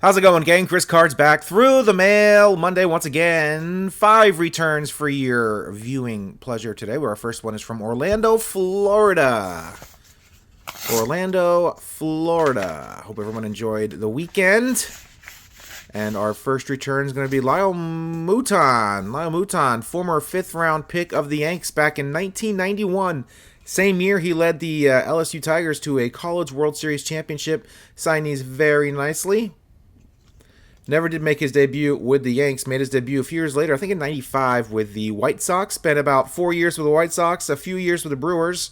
How's it going, gang? Chris Card's back through the mail Monday once again. 5 returns for your viewing pleasure today, where our first one is from Orlando, Florida. Orlando, Florida. Hope everyone enjoyed the weekend. And our first return is going to be Lyle Mouton. Lyle Mouton, former 5th-round pick of the Yanks back in 1991. Same year, he led the LSU Tigers to a College World Series championship. Signed these very nicely. Never did make his debut with the Yanks. Made his debut a few years later, I think in 95, with the White Sox. Spent about 4 years with the White Sox, a few years with the Brewers.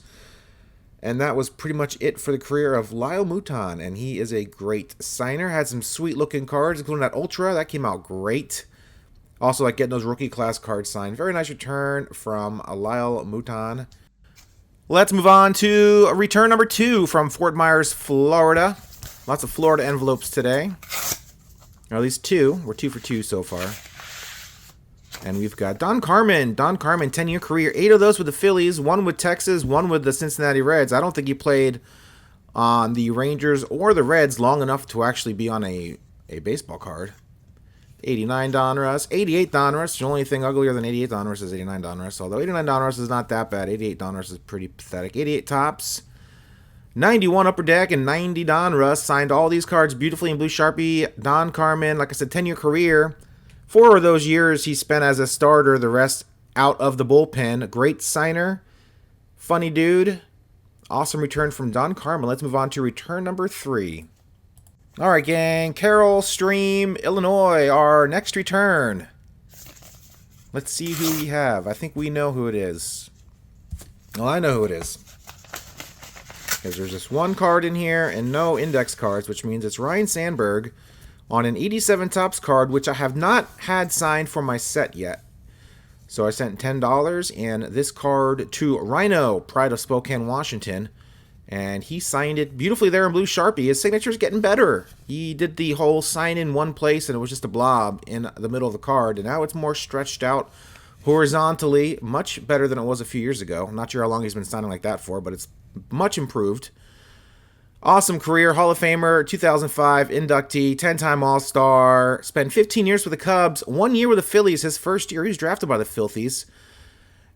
And that was pretty much it for the career of Lyle Mouton. And he is a great signer. Had some sweet-looking cards, including that Ultra. That came out great. Also, like getting those rookie class cards signed. Very nice return from Lyle Mouton. Let's move on to return number 2 from Fort Myers, Florida. Lots of Florida envelopes today. Or at least 2. We're 2 for 2 so far. And we've got Don Carmen. Don Carmen, 10-year career. 8 of those with the Phillies. 1 with Texas. 1 with the Cincinnati Reds. I don't think he played on the Rangers or the Reds long enough to actually be on a baseball card. 89 Donruss. 88 Donruss. The only thing uglier than 88 Donruss is 89 Donruss. Although 89 Donruss is not that bad. 88 Donruss is pretty pathetic. 88 Tops. 91 Upper Deck and 90 Donruss. Signed all these cards beautifully in blue Sharpie. Don Carmen, like I said, 10-year career. 4 of those years he spent as a starter. The rest out of the bullpen. Great signer. Funny dude. Awesome return from Don Carmen. Let's move on to return number 3. All right, gang. Carroll Stream, Illinois. Our next return. Let's see who we have. I think we know who it is. Well, I know who it is. Because there's just 1 card in here and no index cards, which means it's Ryne Sandberg on an 87 Topps card, which I have not had signed for my set yet. So I sent $10 and this card to Rhino, Pride of Spokane, Washington. And he signed it beautifully there in blue Sharpie. His signature's getting better. He did the whole sign in one place and it was just a blob in the middle of the card. And now it's more stretched out horizontally. Much better than it was a few years ago. I'm not sure how long he's been signing like that for, but it's much improved. Awesome career. Hall of Famer, 2005 inductee, 10-time All-Star. Spent 15 years with the Cubs, 1 year with the Phillies. His first year, he was drafted by the Filthies.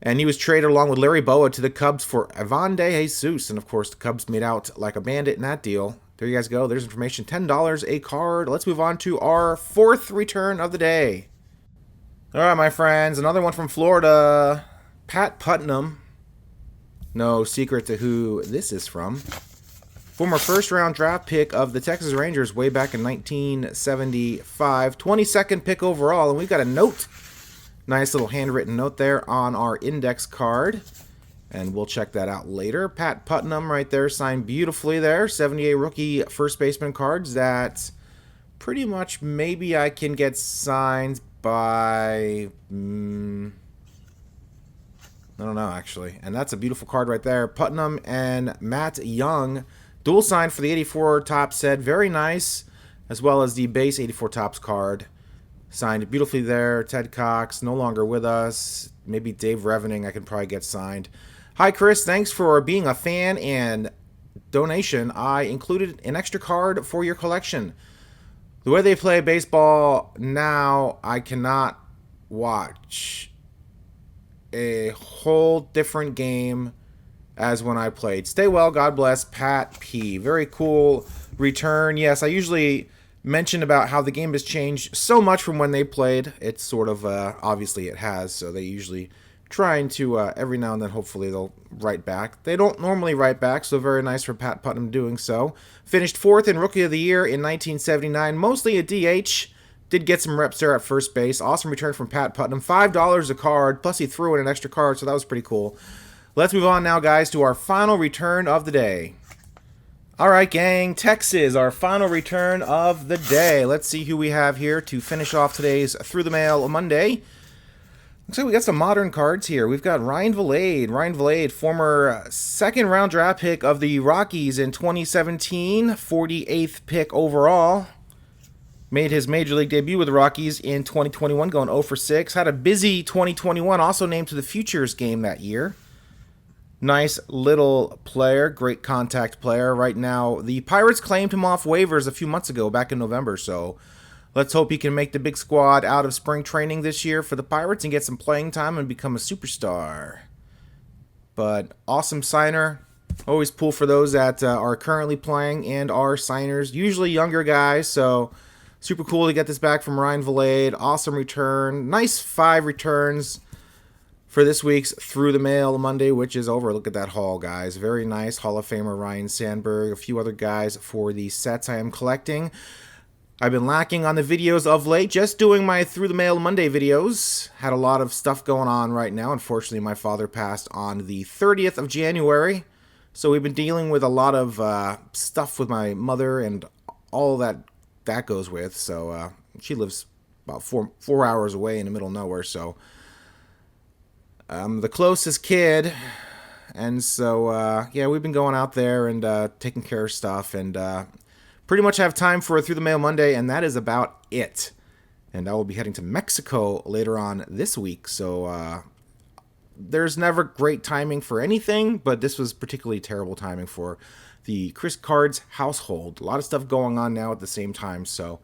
And he was traded along with Larry Boa to the Cubs for Ivan De Jesus. And, of course, the Cubs made out like a bandit in that deal. There you guys go. There's information. $10 a card. Let's move on to our 4th return of the day. All right, my friends. Another one from Florida. Pat Putnam. No secret to who this is from. Former 1st-round draft pick of the Texas Rangers way back in 1975. 22nd pick overall. And we've got a note. Nice little handwritten note there on our index card. And we'll check that out later. Pat Putnam right there, signed beautifully there. 78 rookie first baseman cards that pretty much maybe I can get signed by... I don't know, actually. And that's a beautiful card right there. Putnam and Matt Young. Dual sign for the 84 Topps set. Very nice. As well as the base 84 Topps card. Signed beautifully there. Ted Cox, no longer with us. Maybe Dave Revening I can probably get signed. Hi, Chris. Thanks for being a fan and donation. I included an extra card for your collection. The way they play baseball now, I cannot watch a whole different game as when I played. Stay well. God bless. Pat P. Very cool return. Yes, I usually mention about how the game has changed so much from when they played. It's sort of, obviously it has, so they usually trying to, every now and then, hopefully they'll write back. They don't normally write back, so very nice for Pat Putnam doing so. Finished 4th in Rookie of the Year in 1979, mostly a DH. Did get some reps there at first base. Awesome return from Pat Putnam. $5 a card, plus he threw in an extra card, so that was pretty cool. Let's move on now, guys, to our final return of the day. All right, gang, Texas, our final return of the day. Let's see who we have here to finish off today's Through the Mail Monday. Looks like we got some modern cards here. We've got Ryne Vilade. Ryne Vilade, former 2nd-round draft pick of the Rockies in 2017, 48th pick overall. Made his Major League debut with the Rockies in 2021, going 0 for 6. Had a busy 2021, also named to the Futures game that year. Nice little player, great contact player. Right now, the Pirates claimed him off waivers a few months ago, back in November, so let's hope he can make the big squad out of spring training this year for the Pirates and get some playing time and become a superstar. But awesome signer. Always pull for those that are currently playing and are signers, usually younger guys, so super cool to get this back from Ryan Vilade. Awesome return. Nice 5 returns for this week's Through the Mail Monday, which is over. Look at that haul, guys. Very nice. Hall of Famer Ryne Sandberg. A few other guys for the sets I am collecting. I've been lacking on the videos of late, just doing my Through the Mail Monday videos. Had a lot of stuff going on right now. Unfortunately, my father passed on the 30th of January. So we've been dealing with a lot of stuff with my mother and all that goes with. So she lives about four hours away in the middle of nowhere. So I'm the closest kid. And so, yeah, we've been going out there and taking care of stuff. And pretty much have time for a Through the Mail Monday, and that is about it. And I will be heading to Mexico later on this week, so there's never great timing for anything, but this was particularly terrible timing for the Chris Cards household. A lot of stuff going on now at the same time, so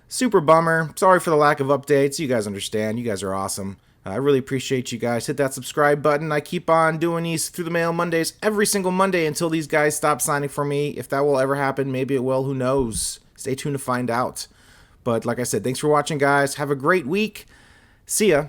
super bummer. Sorry for the lack of updates. You guys understand. You guys are awesome. I really appreciate you guys. Hit that subscribe button. I keep on doing these Through the Mail Mondays every single Monday until these guys stop signing for me. If that will ever happen, maybe it will. Who knows? Stay tuned to find out. But like I said, thanks for watching, guys. Have a great week. See ya.